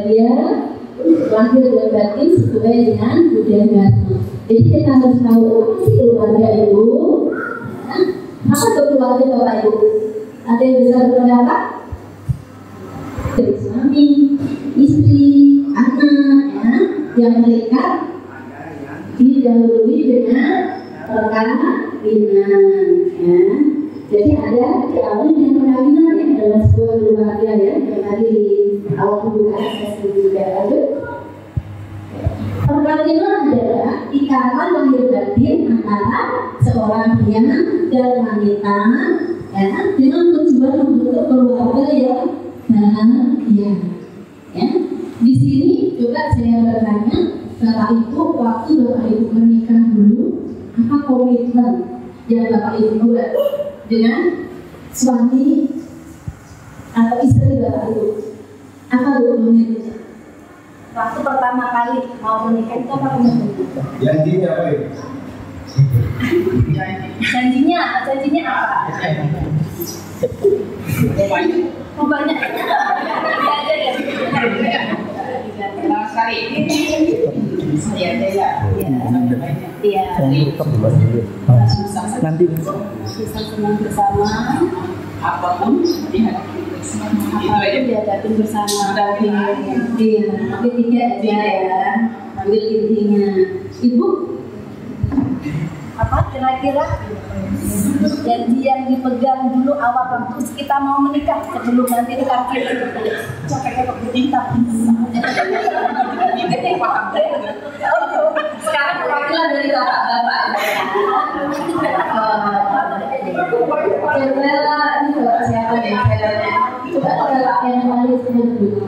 dia lahir dan batin sesuai dengan budaya agama. Jadi kita harus tahu apa sih keluarga itu. Apa tuh keluarga Bapak Ibu? Ada yang bisa berpendapat? Dari suami, istri, anak, ya, yang mereka didahului dengan perkawinan, ya. Jadi ada diawali dengan perkawinan ya dalam sebuah keluarga ya. Yang tadi di awal pembukaan saya sebut juga lalu. Perkawinan adalah ikatan lahir batin antara seorang pria dan wanita ya, dengan tujuan membentuk keluarga yang bahagia. Ya. Di sini juga saya bertanya, Bapak Ibu waktu Bapak Ibu menikah dulu, apa komitmen yang Bapak Ibu buat dengan suami atau istri Bapak Ibu? Apa komitmennya? Waktu pertama kali mau menikah itu apa komitmennya? Janjinya apa ya? Janjinya apa? Oh banyak. Ada ya. Pertama sekali. Iya. Nanti Susah senang bersama. Apapun dihadapi bersama. Dihadapin bersama. Tapi tiga aja ya. Ambil intinya. Ibu, apa kira-kira janji yang dipegang dulu awal waktu kita mau menikah sebelum nanti dikasih Capeknya kok bercinta. sekarang perwakilan dari bapak-bapak Cerela ini bapak siapa nih Cerelanya? Coba Cerela yang paling sebut dulu.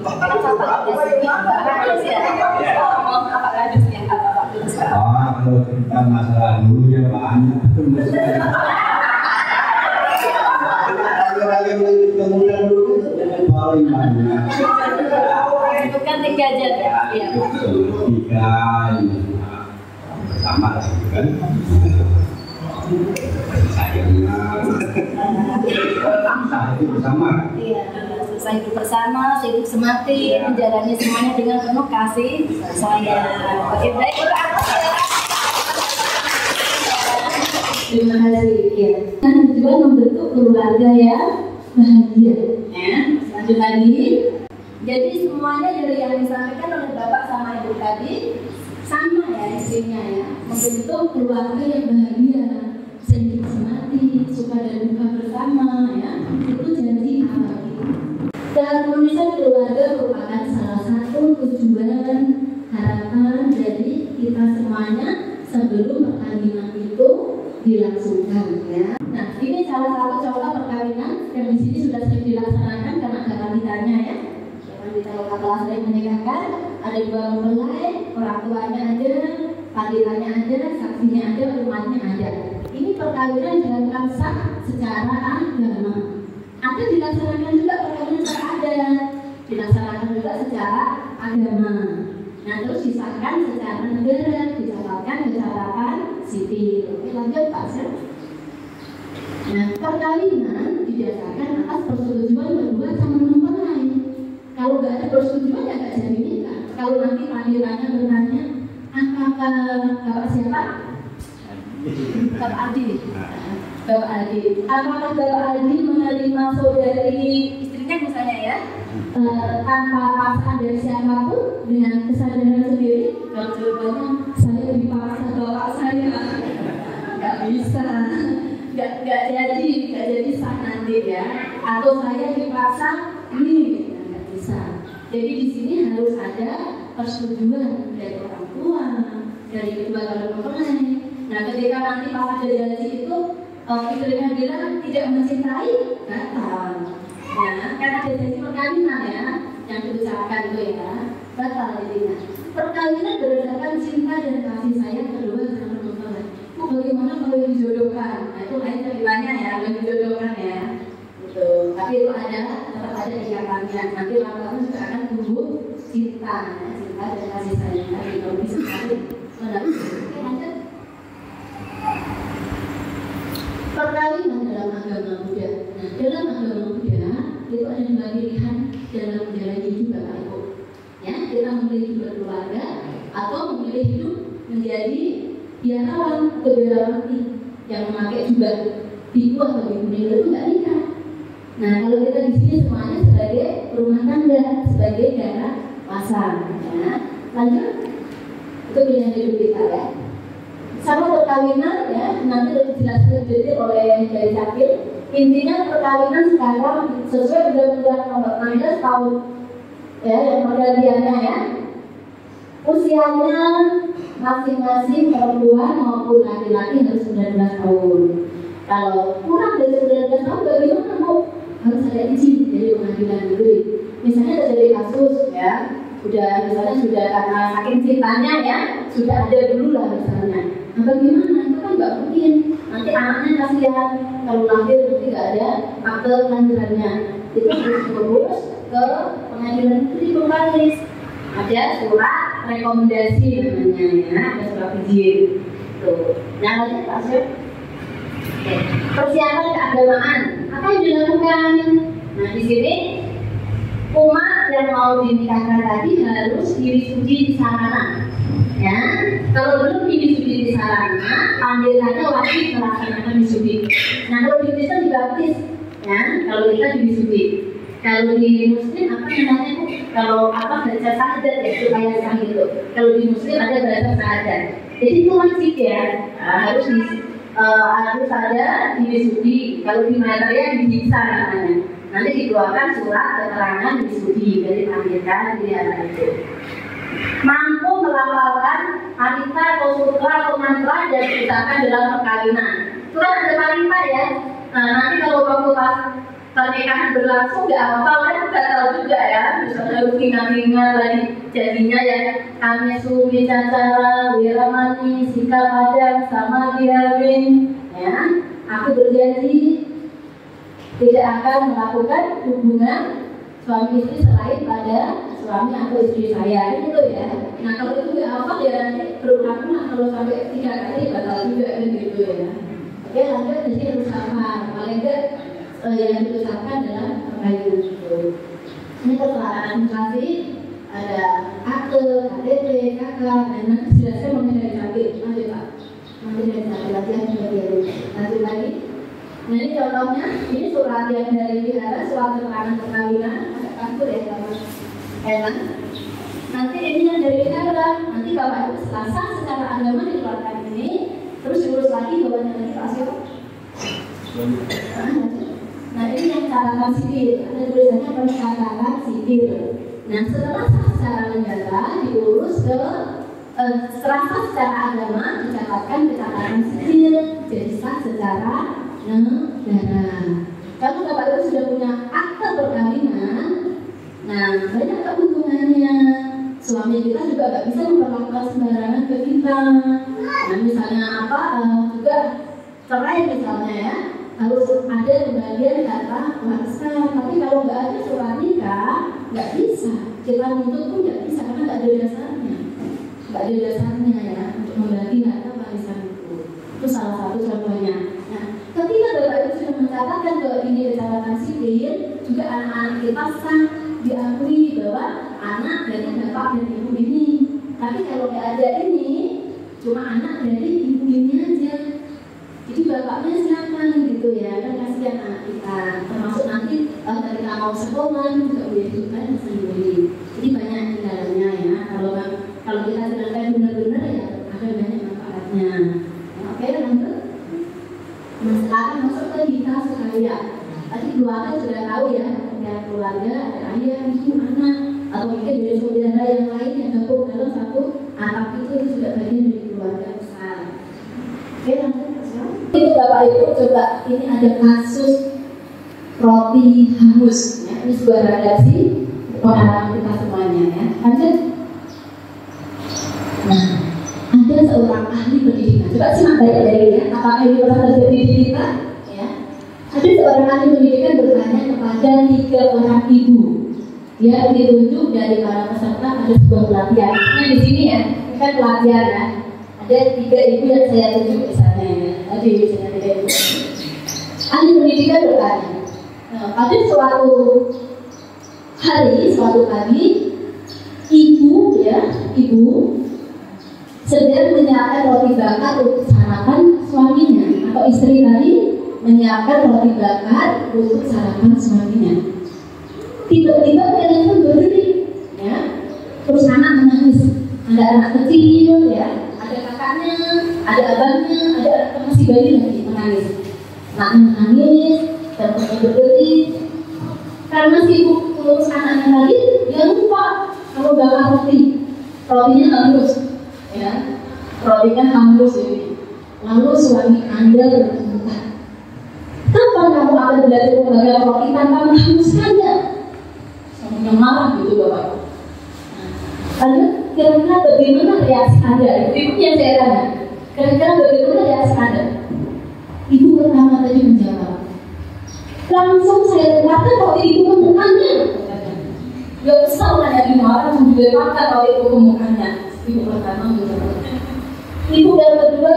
Kalau cerita masalah dulu ya banyak. Kemudian dulu paling banyak. Bukan tiga aja ya. Tiga sama lah kan. Sayangnya itu bersama. Iya, selesai hidup bersama, hidup semati, menjalani semuanya dengan penuh kasih sayang. Oke, baik. Terima kasih. Ya. Dan tujuan membentuk keluarga yang bahagia. Ya, lanjut lagi. Jadi semuanya dari yang disampaikan oleh Bapak sama Ibu tadi sama ya isinya ya, membentuk keluarga yang bahagia, sehidup semati, suka dan duka bersama ya. Itu janji abadi. Keharmonisan keluarga merupakan salah satu tujuan harapan dari kita semuanya sebelum perkawinan itu dilangsungkan ya. Nah, ini salah satu contoh perkawinan yang di sini sudah sering dilaksanakan karena ada wanitanya ya. Wanita lokal telah sering menikahkan, ada dua mempelai, orang tuanya ada, panggilannya ada, saksinya ada, rumahnya ada. Ini perkawinan dilakukan sah secara agama. Ada dilaksanakan juga perkawinan secara adat, dilaksanakan juga secara agama. Nah, terus disahkan secara negara, dicatatkan ke catatan sipil. Oke, lanjut Pak Sir. Nah, perkawinan didasarkan atas persetujuan kedua calon mempelai. Kalau nggak ada persetujuan ya nggak jadi nikah. Kalau nanti panggilannya bertanya, apakah Bapak siapa? Bapak Adi. Bapak Adi. Apakah Bapak Adi menerima saudari istrinya misalnya ya? Tanpa paksaan dari siapapun dengan kesadaran sendiri? Kalau jawabannya saya dipaksa bapak saya, nggak bisa, nggak jadi sah nanti ya. Atau saya dipaksa ini nggak bisa. Jadi di sini harus ada persetujuan dari orang tua, dari kedua calon mempelai. Nah, ketika nanti pas ada janji itu istrinya bilang tidak mencintai, batal. Ya, karena ada janji perkawinan ya, yang diucapkan itu ya, batal jadinya. Perkawinan berdasarkan cinta dan kasih sayang kedua calon mempelai. Bagaimana kalau yang dijodohkan? Nah, itu lain ceritanya ya, yang dijodohkan ya. Gitu. Tapi itu tetap ada ikatannya. Nanti lama-lama juga akan tumbuh cinta, ya, cinta dan kasih sayang. Tapi kalau bisa menarik. Perkawinan dalam agama Buddha. Nah, dalam agama Buddha itu ada dua pilihan dalam menjalani hidup Bapak Ibu. memilih hidup berkeluarga atau memilih hidup menjadi biarawan atau biarawati yang memakai jubah biru atau biru itu nggak nikah. Nah kalau kita di sini semuanya sebagai rumah tangga, sebagai garah pasang. Ya. Lanjut, itu pilihan hidup kita ya. Sama perkawinan ya, nanti lebih dijelaskan detail oleh dari Cakil. Intinya perkawinan sekarang sesuai Undang-Undang Nomor 16 tahun ya, yang pergantiannya ya. Usianya masing-masing perempuan maupun laki-laki harus 19 tahun. Kalau kurang dari 19 tahun bagaimana Bu? Harus ada izin dari pengadilan negeri. Misalnya terjadi kasus ya, misalnya sudah karena saking cintanya ya, sudah ada dulu lah misalnya. Nah bagaimana? Itu kan nggak mungkin. Nanti anaknya kasihan kalau lahir nanti nggak ada akte kelahirannya. Itu harus diurus ke pengadilan negeri pembalis. Ada surat rekomendasi namanya ya, ada surat izin. Tuh. Nah lanjut Pak Syed. Persiapan keagamaan apa yang dilakukan? Nah di sini umat yang mau dinikahkan tadi harus diwisuji di sarana. Ya, kalau belum diwisuji di sarana, panggilannya wajib melaksanakan wisuji. Nah kalau di Kristen dibaptis, ya kalau kita diwisuji. Kalau di Muslim apa namanya Bu? Kalau apa baca syahadat ya supaya sah gitu. Kalau di Muslim ada baca syahadat. Jadi itu wajib ya, harus ada diwisuji. Kalau di materia bisa namanya. Nanti dikeluarkan surat keterangan wisuji dari panggilan di daerah itu. Mampu melafalkan harita atau sutra atau mantra dan diucapkan dalam perkawinan. Itu kan ada harita ya. Nah nanti kalau waktu pas pernikahan berlangsung nggak hafal kan nggak tahu juga ya. Misalnya harus ingat-ingat lagi jadinya ya. Kami sumi cacara wiramani sikap padang sama diamin. Ya, aku berjanji tidak akan melakukan hubungan suami istri selain pada suami atau istri saya gitu ya. Nah kalau itu nggak hafal ya nanti berulang-ulang kalau sampai 3 kali batal juga kan gitu ya. Oke lanjut di sini harus hafal. Paling enggak yang diucapkan dalam perkawinan itu. Ini persoalan administrasi ada akte, KTP, KK, dan nanti jelaskan mengenai KTP. Lanjut Pak. Nanti dari latihan bagian lanjut lagi. Nah ini contohnya, ini surat yang dari wihara, surat keterangan perkawinan, ada kartu ya sama enak. Nanti ini yang dari wihara, nanti Bapak Ibu Selasa secara agama dikeluarkan ini, terus diurus lagi bawahnya lagi Pak Asyik. Nah ini yang catatan sipil, ada tulisannya pencatatan sipil. Nah setelah sah secara negara diurus ke setelah sah secara agama dicatatkan ke catatan sipil, jadi sah secara negara. Kalau Bapak Ibu sudah punya akte perkawinan, nah banyak keuntungannya. Suami kita juga nggak bisa memperlakukan sembarangan ke kita. Nah misalnya apa juga cerai misalnya ya, harus ada pembagian kata warisan. Tapi kalau nggak ada surat nikah, nggak bisa. Kita nuntut pun nggak bisa karena nggak ada dasarnya. Nggak ada dasarnya ya untuk membagi harta warisan itu. Itu salah satu contohnya. Nah, ketika Bapak Ibu sudah mencatatkan bahwa ini catatan sipil, juga anak-anak kita sah diakui bahwa anak dari bapak dan ibu ini. Tapi kalau nggak ada ini, cuma anak dari ibu ini aja. Jadi bapaknya siapa gitu ya, kan kasihan anak kita. Termasuk nanti ketika mau sekolah juga dihidupan sendiri. Jadi banyak di dalamnya ya. Kalau kita jalankan benar-benar ya ada banyak manfaatnya. Oke, lanjut. Nah sekarang masuk ke kita sekaya. Tadi keluarga sudah tahu ya, ada keluarga, ada ayah, ibu, anak, atau mungkin dari saudara yang lain yang gabung dalam satu atap itu sudah bagian dari keluarga besar. Oke, lanjut. Itu Bapak Ibu coba, ini ada kasus roti hangus ya. Ini sebuah redaksi pengalaman kita semuanya ya. Lanjut. Nah, ada seorang ahli pendidikan. Coba simak baik-baik ya. Apakah ini pernah terjadi di kita? Ya. Ada seorang ahli pendidikan bertanya kepada 3 orang ibu. Dia ditunjuk dari para peserta pada sebuah pelatihan. Nah di sini ya, ini kan pelatihan ya. Ada 3 ibu yang saya tunjuk misalnya ya. Tadi misalnya 3 ibu. Ahli pendidikan bertanya. Nah, pada suatu hari, suatu pagi, ibu ya ibu sedang menyiapkan roti bakar untuk sarapan suaminya, atau istri tadi menyiapkan roti bakar untuk sarapan suaminya. Tiba-tiba telepon berdering, ya. Terus anak menangis. Ada anak kecil, ya. Ada kakaknya, ada abangnya, ada anak masih bayi lagi menangis. Anaknya menangis, teleponnya berdering. Karena sibuk ngurus anaknya tadi, dia lupa kalau bakar roti. Rotinya hangus, ya. Rotinya hangus ini. Lalu suami Anda berkata, kapan kamu akan belajar membakar roti tanpa menghanguskannya? Suaminya marah gitu Bapak. Lalu kira-kira bagaimana reaksi Anda? Itu yang saya tanya. Kira-kira bagaimana reaksi Anda? Ibu pertama tadi menjawab, langsung saya katakan roti itu ke mukanya. Gak kesal kan ya, dimarah juga makan roti itu ke mukanya. Ibu pertama menjawab. Ibu yang kedua,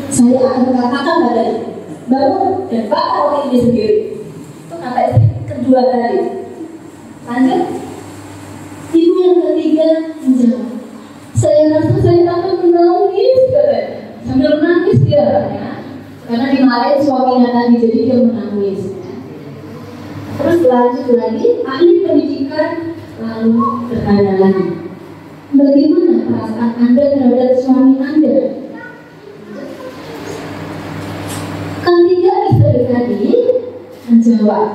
saya akan katakan padanya, bangun dan bakar roti ini sendiri. Itu kata istri kedua tadi. Lanjut. Ibu yang ketiga menjawab, saya rasa saya akan menangis katanya. Sambil menangis dia, ya. Karena dimarahin suaminya tadi, jadi dia menangis, ya. Terus lanjut lagi, ahli pendidikan lalu bertanya lagi, bagaimana perasaan Anda terhadap suami Anda? Ketiga istri tadi menjawab,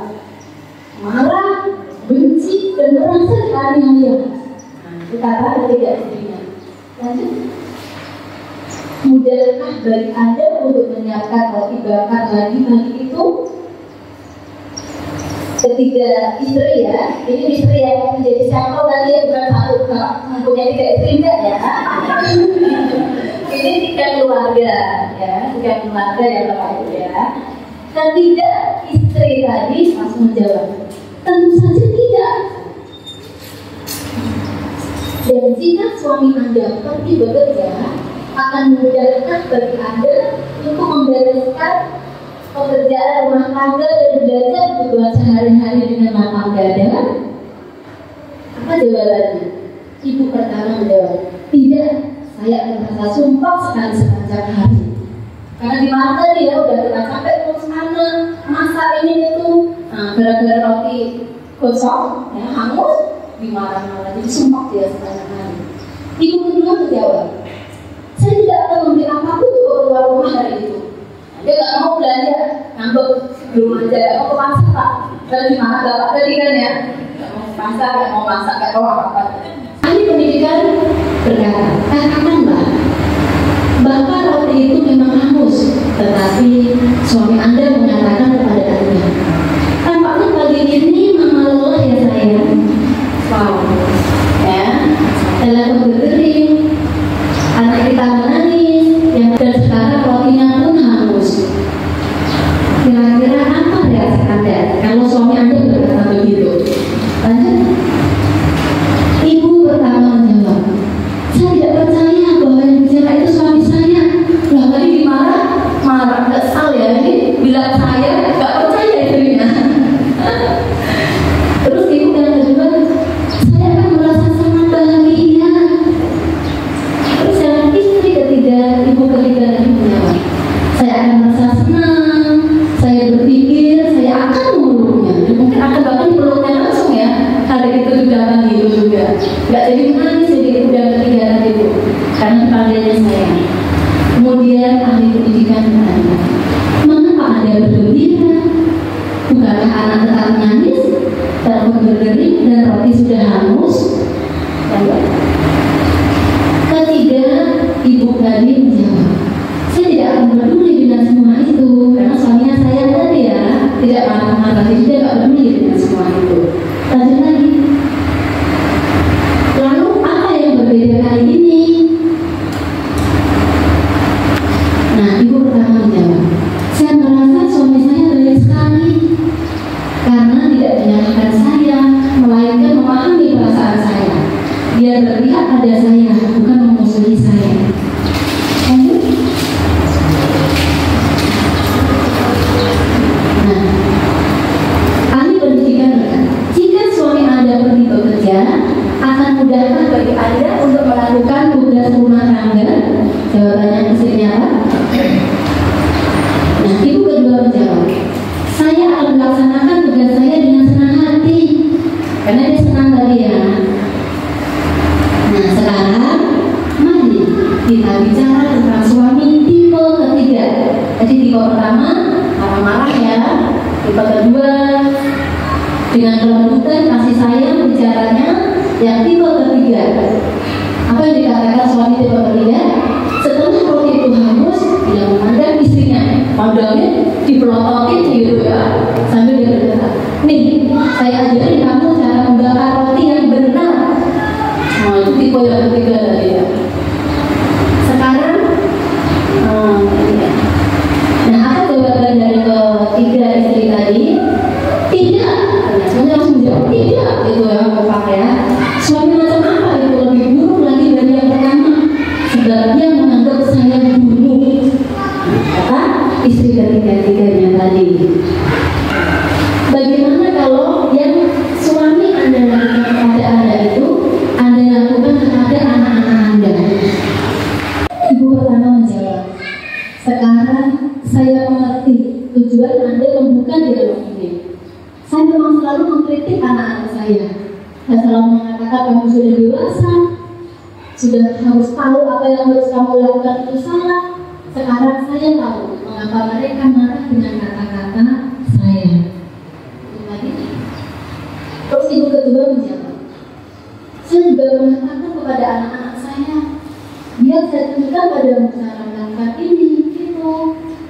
marah, benci, dan merasa dianiaya. Itu kata ketiga istrinya. Lanjut. Mudahkah bagi Anda untuk menyiapkan roti bakar lagi pagi itu? Ketiga istri, ya. Ini istri yang menjadi sampel tadi ya, bukan satu, mempunyai tiga istri enggak ya? Ini tiga keluarga, ya, tiga keluarga ya Bapak Ibu ya. Ketiga istri tadi langsung menjawab, tentu saja tidak. Dan jika suami Anda pergi bekerja, akan memudahkan bagi Anda untuk membereskan pekerjaan rumah tangga dan belajar kebutuhan sehari-hari dengan lapang dada. Apa jawabannya? Ibu pertama menjawab, tidak, saya akan merasa sumpah sekali sepanjang hari. Karena di mana tadi ya udah kita capek terus anak masak ini itu, gara-gara roti gosong, ya hangus, dimarah-marah, jadi sumpah dia sepanjang hari. Ibu kedua menjawab, saya tidak akan membeli apapun untuk keluar rumah hari itu. Dia nggak mau belanja, ngambek di rumah aja, nggak mau ke pasar Pak. Dan gimana Bapak tadi kan ya, nggak mau ke pasar, nggak mau masak, nggak mau apa-apa. Ahli pendidikan berkata, katakanlah bakar roti itu memang hangus, tetapi suami Anda mengatakan kepada Anda, tampaknya pagi ini mama lelah ya sayang. Wow, ya, telepon berdering, anak kita menangis, ya, dan sekarang rotinya pun hangus. Kira-kira apa reaksi Anda kalau suami Anda berkata begitu? Lanjut. Ibu pertama menjawab, saya tidak percaya bahwa yang bicara itu suami saya. Lah tadi marah, kesal ya, ini bilang saya nggak percaya istrinya. Terus ibu yang kedua, saya akan merasa sangat bahagia. Terus yang istri ketiga, ibu ketiga lagi menjawab, saya akan merasa senang, saya berpikir saya akan memeluknya. Mungkin akan bahkan peluknya langsung ya. Hari itu juga akan gitu juga. Nggak jadi menangis jadi ibu dan ketiga tadi itu. Karena kepadanya saya. Kemudian ahli pendidikan bertanya, mengapa Anda bergembira? Bukankah anak tetap nangis, telepon berdering dan roti sudah hangus? Ketiga, ibu tadi menjawab, saya tidak akan peduli dengan semua itu, karena suaminya saya tadi ya, tidak marah-marah, jadi dia tidak peduli dengan semua itu. Lanjut lagi. Lalu apa yang berbeda kali ini? Nah, ibu pertama menjawab, saya merasa suami saya baik sekali karena tidak menyalahkan saya, melainkan memahami perasaan saya. Dia berpihak pada saya, bukan memusuhi saya. Lanjut. Nah, ahli pendidikan berkata, jika suami Anda pergi bekerja, akan mudahkah bagi Anda untuk melakukan tugas rumah tangga? Jawabannya istrinya apa? Nah, ibu kedua menjawab, saya akan melaksanakan tugas saya dengan senang hati, karena dia senang tadi ya. Nah, sekarang mari kita bicara tentang suami tipe ketiga. Jadi tipe pertama marah-marah ya, tipe kedua dengan kelembutan kasih sayang bicaranya. Yang tipe ketiga, apa yang dikatakan suami tipe ketiga? Setelah roti itu hangus, dia memandang istrinya, pandangnya dipelototin gitu ya, sambil dia berkata, nih saya ajarin kamu cara membakar roti yang benar. Nah, itu tipe yang ketiga tadi ya. Sekarang nah, apa jawaban dari ketiga istri tadi? Tidak, semuanya langsung jawab tidak gitu ya, kompak ya. Suami macam apa itu, lebih buruk lagi dari yang pertama, sebabnya menganggap saya buruk, kata istri ketiga-tiganya tadi. Bagaimana kalau yang suami Anda lakukan kepada Anda itu Anda lakukan kepada anak-anak Anda? Ibu pertama menjawab, sekarang saya mengerti tujuan Anda membuka dialog ini. Saya memang selalu mengkritik anak-anak saya. Saya selalu mengatakan kamu sudah dewasa, sudah harus tahu apa yang harus kamu lakukan itu salah. Sekarang saya tahu mengapa mereka marah dengan kata-kata saya. Terus ibu kedua menjawab, saya juga mengatakan kepada anak-anak saya, biar saya tunjukkan padamu cara melakukan ini, gitu.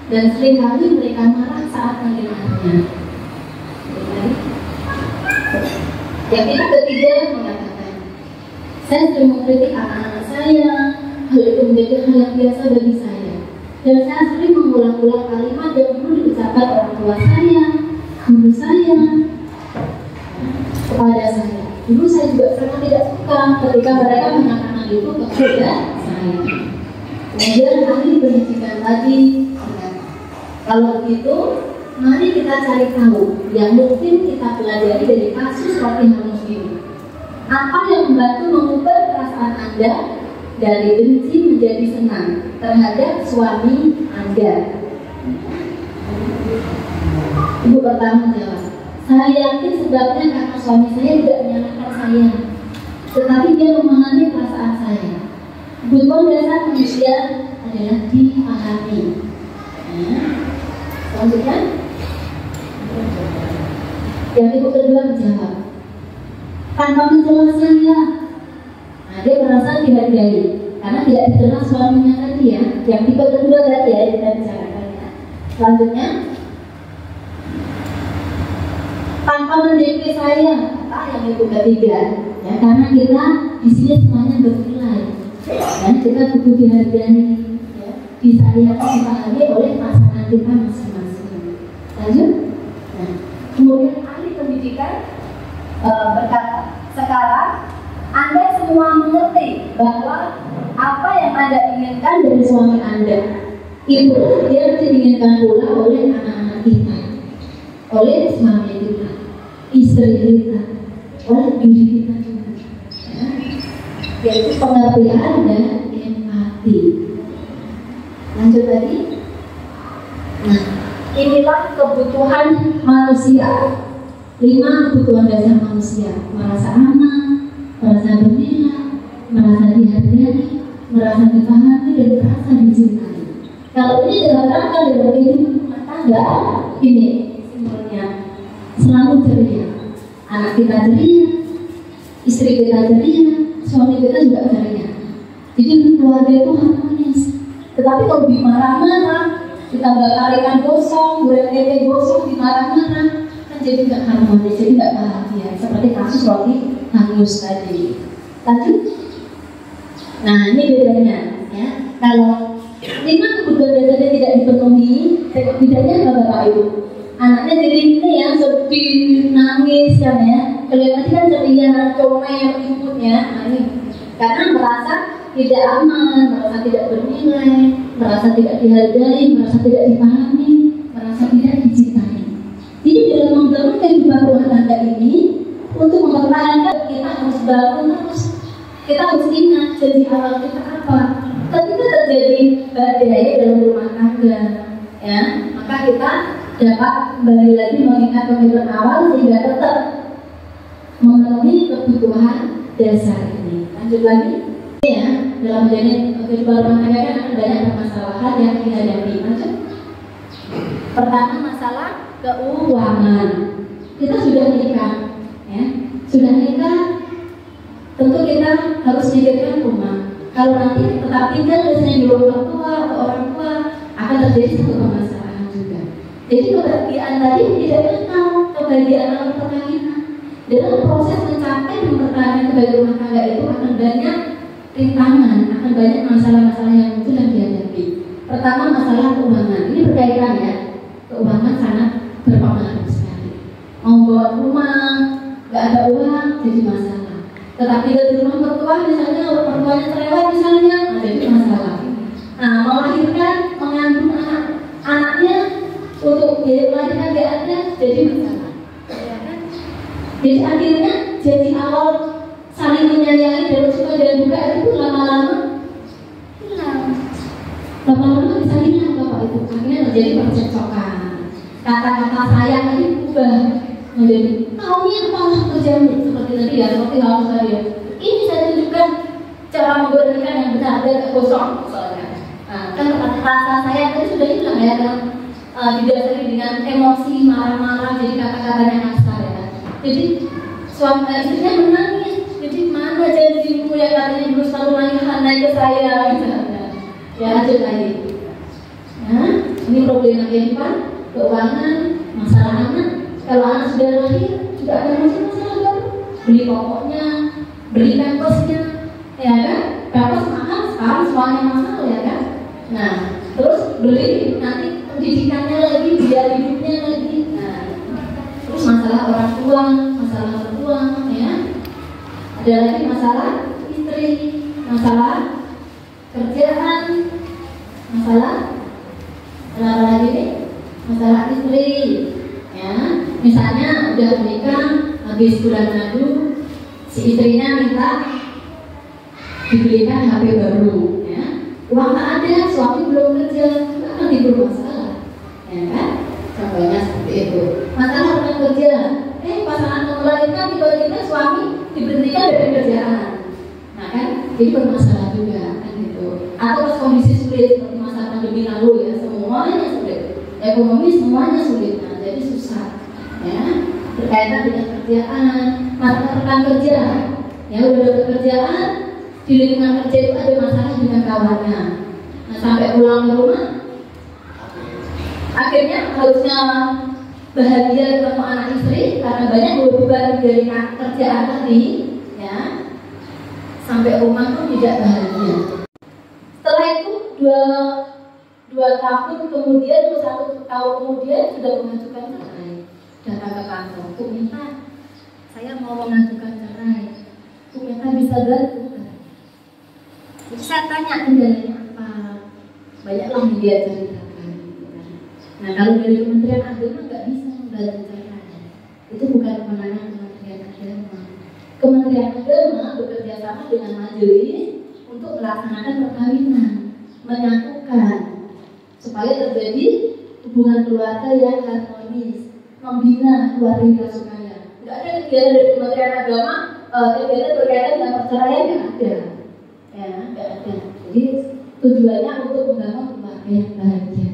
Dan seringkali mereka marah saat mendengarnya. Yang itu ketiga mengatakan, saya sering mengkritik anak-anak saya, hal itu menjadi hal yang biasa bagi saya. Dan saya sering mengulang-ulang kalimat yang perlu diucapkan orang tua saya, guru saya, kepada saya. Dulu saya juga sangat tidak suka ketika mereka mengatakan itu kepada saya. Kemudian ahli pendidikan tadi berkata, kalau begitu, mari kita cari tahu yang mungkin kita pelajari dari kasus roti hangus ini. Apa yang membantu mengubah perasaan Anda dari benci menjadi senang terhadap suami Anda? Ibu pertama menjawab, saya yakin sebabnya karena suami saya tidak menyalahkan saya, tetapi dia memahami perasaan saya. Kebutuhan dasar manusia adalah dipahami. Selanjutnya, yang ibu kedua menjawab, tanpa menjelaskan saya. Nah, dia merasa dihargai karena tidak dikenal suaminya tadi ya. Yang tipe kedua tadi ya, kita bicarakan ya. Selanjutnya, tanpa mendekati saya, kata yang ibu ketiga ya, karena kita di sini semuanya bernilai dan kita butuh dihargai ya, disayangi, dipahami oleh pasangan kita masing-masing. Lanjut. Nah, kemudian ahli pendidikan berkata, sekarang Anda semua mengerti bahwa apa yang Anda inginkan dari suami Anda itu dia diinginkan pula oleh anak-anak kita, oleh suami kita, istri kita, oleh diri kita juga, ya. Yaitu pengertian dan empati. Lanjut tadi. Nah, inilah kebutuhan manusia. 5 kebutuhan dasar manusia: merasa aman, merasa bernilai, merasa dihargai, merasa dipahami, dan merasa dicintai. Kalau ini diterapkan dalam kehidupan rumah tangga, ini simbolnya selalu ceria. Anak kita ceria, istri kita ceria, suami kita juga ceria. Jadi keluarga itu harmonis. Tetapi kalau dimarah-marah, ditambah tarikan gosong, goreng tempe gosong, dimarah-marah, kan jadi tidak harmonis, jadi tidak bahagia. Seperti kasus roti hangus tadi. Lanjut. Nah, ini bedanya ya. Kalau 5 kebutuhan dasarnya tidak dipenuhi, bedanya apa Bapak Ibu? Anaknya jadi ini ya, sedih, nangis kan ya. Kelihatannya kan ceria, comel, imut ya. Nah, ini karena merasa tidak aman, merasa tidak bernilai, merasa tidak dihargai, merasa tidak dipahami, merasa tidak dicintai. Jadi dalam membangun kehidupan rumah tangga ini, untuk mempertahankan kita harus bangun terus kita harus ingat janji awal kita apa. Ketika terjadi badai dalam rumah tangga, ya, maka kita dapat kembali lagi mengingat komitmen awal sehingga tetap memenuhi kebutuhan dasar ini. Lanjut lagi, ya, dalam menjalani kehidupan rumah tangga kan ada banyak permasalahan yang dihadapi. Lanjut. Pertama, masalah keuangan. Kita sudah nikah, ya, sudah nikah, tentu kita harus memikirkan rumah. Kalau nanti tetap tinggal misalnya di rumah tua atau orang tua, akan terjadi satu permasalahan juga. Jadi kebahagiaan tadi tidak kenal kebahagiaan dalam perkawinan. Dalam proses mencapai dan mempertahankan kebahagiaan rumah tangga itu akan banyak rintangan, akan banyak masalah-masalah yang muncul dan dihadapi. Pertama, masalah keuangan. Ini berkaitan, ya, keuangan sangat berpengaruh sekali. Mau bawa rumah, nggak ada uang, jadi masalah. Tetapi di rumah mertua misalnya, orang mertuanya cerewet misalnya, jadi masalah. Nah, melahirkan, mengandung anaknya untuk biaya melahirkan nggak ada, jadi masalah. Ya kan? Jadi akhirnya jadi awal saling menyayangi dan suka dan duka itu lama-lama hilang. Lama-lama bisa hilang Bapak Ibu. Akhirnya terjadi percekcokan. Kata-kata sayang tadi berubah menjadi taunya apa kerjamu seperti tadi, ya, seperti hal tadi. Ini saya tunjukkan cara menggunakan yang benar dan kosong soalnya. Nah, kan rasa sayang tadi sudah hilang, ya, kan? Didasari dengan emosi marah-marah, jadi kata-katanya kasar, ya. Jadi suami istrinya menangis. Jadi mana janjimu yang katanya dulu selalu naik ke saya, misalnya. Ya, lanjut lagi. Nah, ini problema kehidupan, keuangan, masalah anak. Kalau anak sudah lahir juga ada masalah baru. Beli pokoknya, beli pampersnya, ya kan? Pampers mahal sekarang semuanya mahal, ya kan? Nah, terus beli nanti pendidikannya lagi, biaya hidupnya lagi. Nah, terus masalah orang tua, masalah mertua, ya. Ada lagi masalah istri, masalah kerjaan, masalah apa lagi nih? Masalah istri, ya. Misalnya udah menikah, habis bulan madu, si istrinya minta dibelikan HP baru, ya. Uang tak ada, suami belum kerja, itu akan timbul masalah, ya kan? Contohnya seperti itu. Masalah rekan kerja, pasangan melahirkan tiba-tiba suami diberhentikan dari kerjaan, nah kan, jadi bermasalah juga, kan gitu. Atau pas kondisi sulit seperti masa pandemi lalu, ya, semuanya sulit, ekonomi semuanya sulit, nah jadi susah, ya, berkaitan dengan kerjaan, rekan kerja, ya, udah ada pekerjaan di lingkungan kerja itu ada masalah dengan kawannya, nah sampai pulang ke rumah, akhirnya harusnya bahagia ketemu anak istri karena banyak beban dari kerjaan tadi, ya, sampai rumah pun tidak bahagia. Setelah itu dua tahun kemudian atau 1 tahun kemudian sudah mengajukan cerai, datang ke kantor, Bu minta saya mau mengajukan cerai, Bu minta bisa bantu. Jadi saya tanya kendalanya apa, banyaklah dia ceritakan. Nah, kalau dari Kementerian Agama nggak bisa membantu cerai, itu bukan kewenangan Kementerian Agama. Kementerian Agama bekerja sama dengan majelis untuk melaksanakan perkawinan, menyatukan supaya terjadi hubungan keluarga yang harmonis, membina keluarga yang kasukanya. Nggak ada kegiatan dari Kementerian Agama, kegiatan berkaitan dengan perceraian, nggak ada, ya, nggak ada. Jadi tujuannya untuk membangun keluarga yang bahagia.